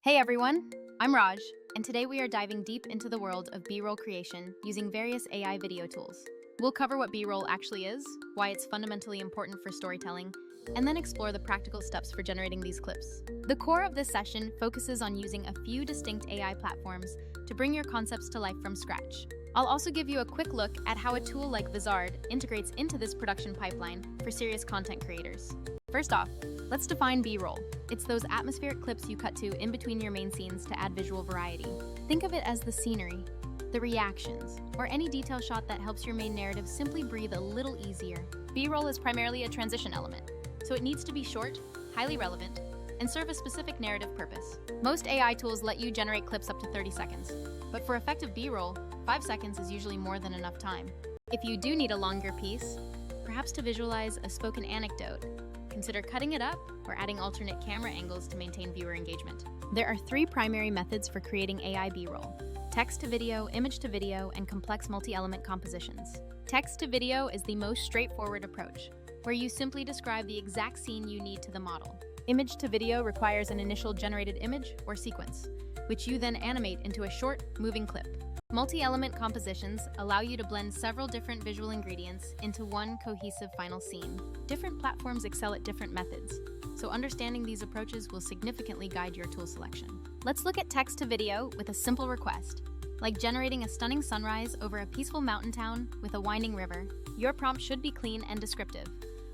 Hey everyone, I'm Raj, and today we are diving deep into the world of B-roll creation using various AI video tools. We'll cover what B-roll actually is, why it's fundamentally important for storytelling, and then explore the practical steps for generating these clips. The core of this session focuses on using a few distinct AI platforms to bring your concepts to life from scratch. I'll also give you a quick look at how a tool like Vizard integrates into this production pipeline for serious content creators. First off, let's define B-roll. It's those atmospheric clips you cut to in between your main scenes to add visual variety. Think of it as the scenery, the reactions, or any detail shot that helps your main narrative simply breathe a little easier. B-roll is primarily a transition element, so it needs to be short, highly relevant, and serve a specific narrative purpose. Most AI tools let you generate clips up to 30 seconds, but for effective B-roll, 5 seconds is usually more than enough time. If you do need a longer piece, perhaps to visualize a spoken anecdote, consider cutting it up or adding alternate camera angles to maintain viewer engagement. There are 3 primary methods for creating AI B-roll: text to video, image to video, and complex multi-element compositions. Text to video is the most straightforward approach, where you simply describe the exact scene you need to the model. Image to video requires an initial generated image or sequence, which you then animate into a short, moving clip. Multi-element compositions allow you to blend several different visual ingredients into one cohesive final scene. Different platforms excel at different methods, so understanding these approaches will significantly guide your tool selection. Let's look at text to video with a simple request, like generating a stunning sunrise over a peaceful mountain town with a winding river. Your prompt should be clean and descriptive,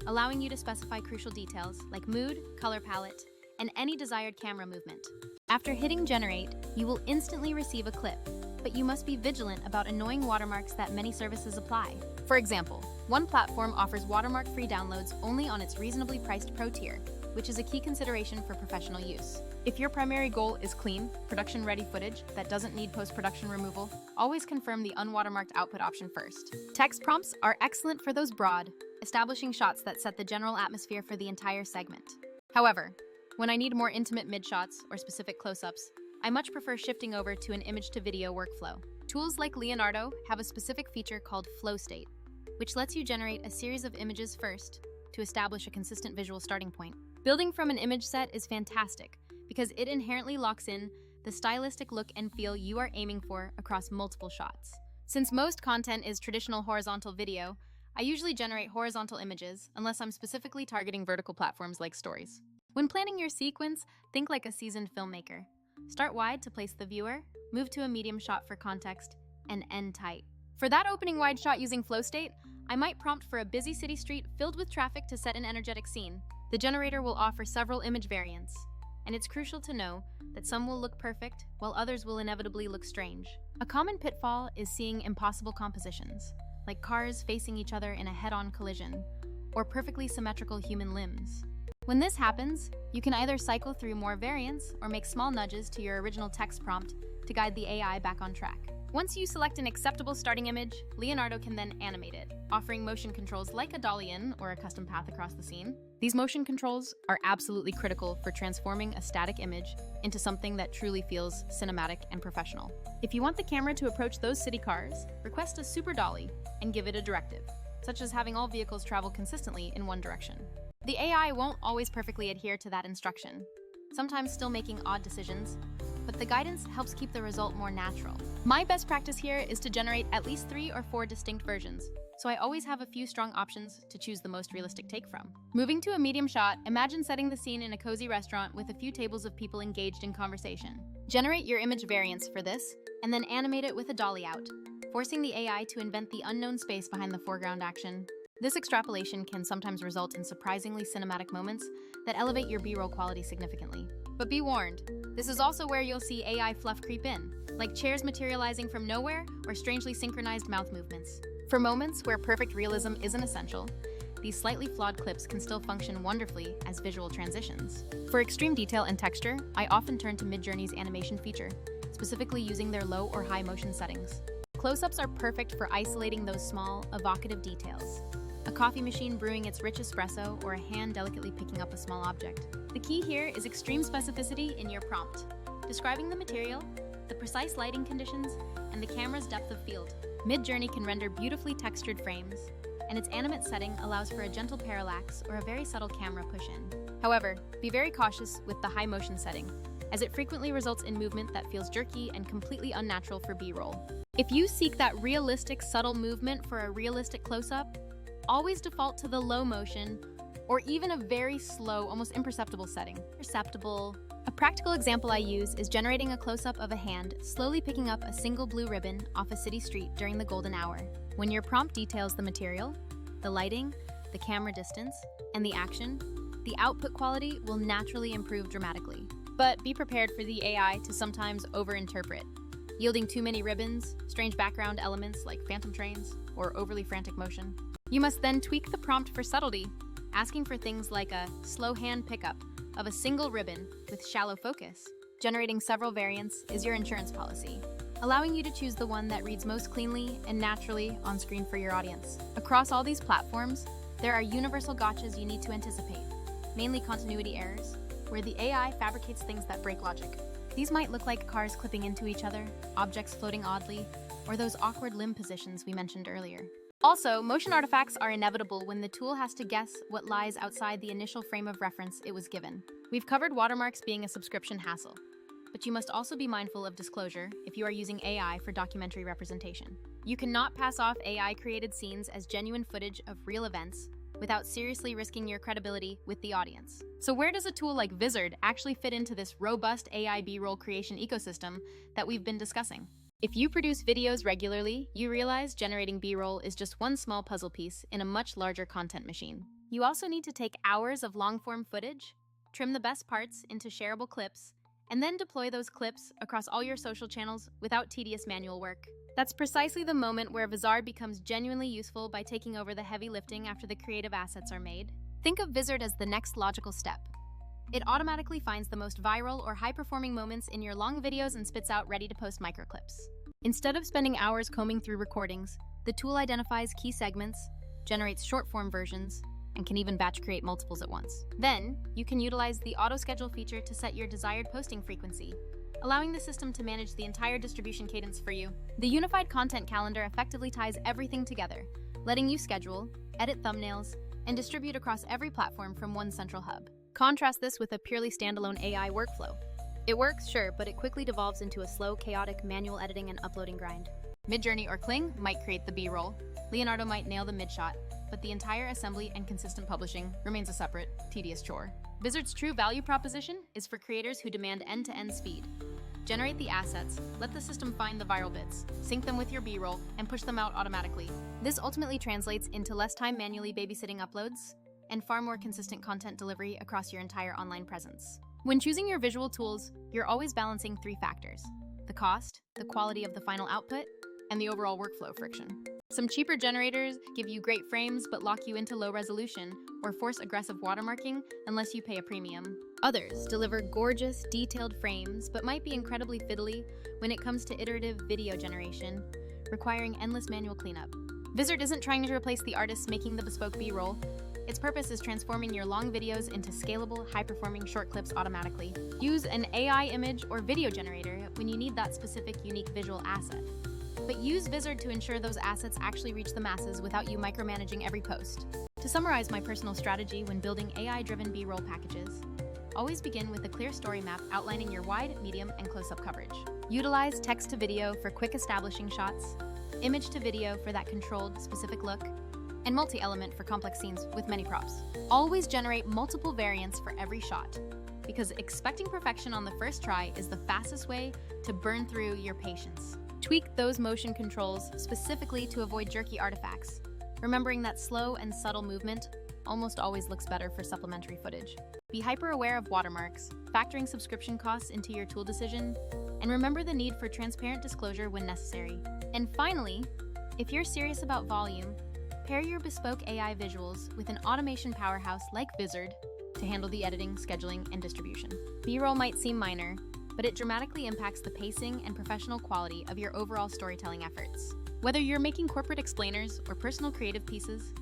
allowing you to specify crucial details like mood, color palette, and any desired camera movement. After hitting generate, you will instantly receive a clip, but you must be vigilant about annoying watermarks that many services apply. For example, one platform offers watermark-free downloads only on its reasonably priced Pro tier, which is a key consideration for professional use. If your primary goal is clean, production-ready footage that doesn't need post-production removal, always confirm the unwatermarked output option first. Text prompts are excellent for those broad, establishing shots that set the general atmosphere for the entire segment. However, when I need more intimate mid-shots or specific close-ups, I much prefer shifting over to an image-to-video workflow. Tools like Leonardo have a specific feature called flow state, which lets you generate a series of images first to establish a consistent visual starting point. Building from an image set is fantastic because it inherently locks in the stylistic look and feel you are aiming for across multiple shots. Since most content is traditional horizontal video, I usually generate horizontal images unless I'm specifically targeting vertical platforms like stories. When planning your sequence, think like a seasoned filmmaker. Start wide to place the viewer, move to a medium shot for context, and end tight. For that opening wide shot using flow state, I might prompt for a busy city street filled with traffic to set an energetic scene. The generator will offer several image variants, and it's crucial to know that some will look perfect while others will inevitably look strange. A common pitfall is seeing impossible compositions, like cars facing each other in a head-on collision, or perfectly symmetrical human limbs. When this happens, you can either cycle through more variants or make small nudges to your original text prompt to guide the AI back on track. Once you select an acceptable starting image, Leonardo can then animate it, offering motion controls like a dolly in or a custom path across the scene. These motion controls are absolutely critical for transforming a static image into something that truly feels cinematic and professional. If you want the camera to approach those city cars, request a super dolly and give it a directive, such as having all vehicles travel consistently in one direction. The AI won't always perfectly adhere to that instruction, sometimes still making odd decisions, but the guidance helps keep the result more natural. My best practice here is to generate at least 3 or 4 distinct versions, so I always have a few strong options to choose the most realistic take from. Moving to a medium shot, imagine setting the scene in a cozy restaurant with a few tables of people engaged in conversation. Generate your image variants for this, and then animate it with a dolly out, forcing the AI to invent the unknown space behind the foreground action. This extrapolation can sometimes result in surprisingly cinematic moments that elevate your B-roll quality significantly. But be warned, this is also where you'll see AI fluff creep in, like chairs materializing from nowhere or strangely synchronized mouth movements. For moments where perfect realism isn't essential, these slightly flawed clips can still function wonderfully as visual transitions. For extreme detail and texture, I often turn to MidJourney's animation feature, specifically using their low or high motion settings. Close-ups are perfect for isolating those small, evocative details. A coffee machine brewing its rich espresso, or a hand delicately picking up a small object. The key here is extreme specificity in your prompt, describing the material, the precise lighting conditions, and the camera's depth of field. MidJourney can render beautifully textured frames, and its animate setting allows for a gentle parallax or a very subtle camera push-in. However, be very cautious with the high motion setting, as it frequently results in movement that feels jerky and completely unnatural for B-roll. If you seek that realistic, subtle movement for a realistic close-up, always default to the low motion or even a very slow, almost imperceptible setting. A practical example I use is generating a close-up of a hand slowly picking up a single blue ribbon off a city street during the golden hour. When your prompt details the material, the lighting, the camera distance, and the action, the output quality will naturally improve dramatically. But be prepared for the AI to sometimes overinterpret, yielding too many ribbons, strange background elements like phantom trains, or overly frantic motion. You must then tweak the prompt for subtlety, asking for things like a slow hand pickup of a single ribbon with shallow focus. Generating several variants is your insurance policy, allowing you to choose the one that reads most cleanly and naturally on screen for your audience. Across all these platforms, there are universal gotchas you need to anticipate, mainly continuity errors, where the AI fabricates things that break logic. These might look like cars clipping into each other, objects floating oddly, or those awkward limb positions we mentioned earlier. Also, motion artifacts are inevitable when the tool has to guess what lies outside the initial frame of reference it was given. We've covered watermarks being a subscription hassle, but you must also be mindful of disclosure if you are using AI for documentary representation. You cannot pass off AI-created scenes as genuine footage of real events without seriously risking your credibility with the audience. So where does a tool like Vizard actually fit into this robust AI B-roll creation ecosystem that we've been discussing? If you produce videos regularly, you realize generating B-roll is just one small puzzle piece in a much larger content machine. You also need to take hours of long-form footage, trim the best parts into shareable clips, and then deploy those clips across all your social channels without tedious manual work. That's precisely the moment where Vizard becomes genuinely useful by taking over the heavy lifting after the creative assets are made. Think of Vizard as the next logical step. It automatically finds the most viral or high-performing moments in your long videos and spits out ready-to-post microclips. Instead of spending hours combing through recordings, the tool identifies key segments, generates short-form versions, and can even batch create multiples at once. Then, you can utilize the auto-schedule feature to set your desired posting frequency, allowing the system to manage the entire distribution cadence for you. The unified content calendar effectively ties everything together, letting you schedule, edit thumbnails, and distribute across every platform from one central hub. Contrast this with a purely standalone AI workflow. It works, sure, but it quickly devolves into a slow, chaotic manual editing and uploading grind. MidJourney or Kling might create the B-roll, Leonardo might nail the mid-shot, but the entire assembly and consistent publishing remains a separate, tedious chore. Vizard's true value proposition is for creators who demand end-to-end speed. Generate the assets, let the system find the viral bits, sync them with your B-roll, and push them out automatically. This ultimately translates into less time manually babysitting uploads and far more consistent content delivery across your entire online presence. When choosing your visual tools, you're always balancing three factors: the cost, the quality of the final output, and the overall workflow friction. Some cheaper generators give you great frames but lock you into low resolution or force aggressive watermarking unless you pay a premium. Others deliver gorgeous, detailed frames but might be incredibly fiddly when it comes to iterative video generation, requiring endless manual cleanup. Vizard isn't trying to replace the artists making the bespoke B-roll. Its purpose is transforming your long videos into scalable, high-performing short clips automatically. Use an AI image or video generator when you need that specific, unique visual asset. But use Vizard to ensure those assets actually reach the masses without you micromanaging every post. To summarize my personal strategy when building AI-driven B-roll packages, always begin with a clear story map outlining your wide, medium, and close-up coverage. Utilize text-to-video for quick establishing shots, image-to-video for that controlled, specific look, and multi-element for complex scenes with many props. Always generate multiple variants for every shot, because expecting perfection on the first try is the fastest way to burn through your patience. Tweak those motion controls specifically to avoid jerky artifacts, remembering that slow and subtle movement almost always looks better for supplementary footage. Be hyper-aware of watermarks, factoring subscription costs into your tool decision, and remember the need for transparent disclosure when necessary. And finally, if you're serious about volume, pair your bespoke AI visuals with an automation powerhouse like Vizard to handle the editing, scheduling, and distribution. B-roll might seem minor, but it dramatically impacts the pacing and professional quality of your overall storytelling efforts. Whether you're making corporate explainers or personal creative pieces,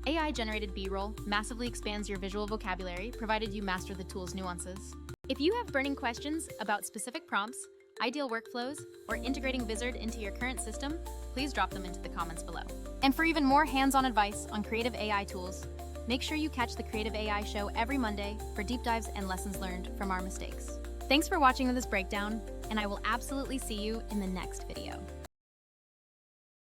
AI-generated B-roll massively expands your visual vocabulary, provided you master the tool's nuances. If you have burning questions about specific prompts, ideal workflows, or integrating Vizard into your current system, please drop them into the comments below. And for even more hands-on advice on creative AI tools, make sure you catch the Creative AI Show every Monday for deep dives and lessons learned from our mistakes. Thanks for watching this breakdown, and I will absolutely see you in the next video.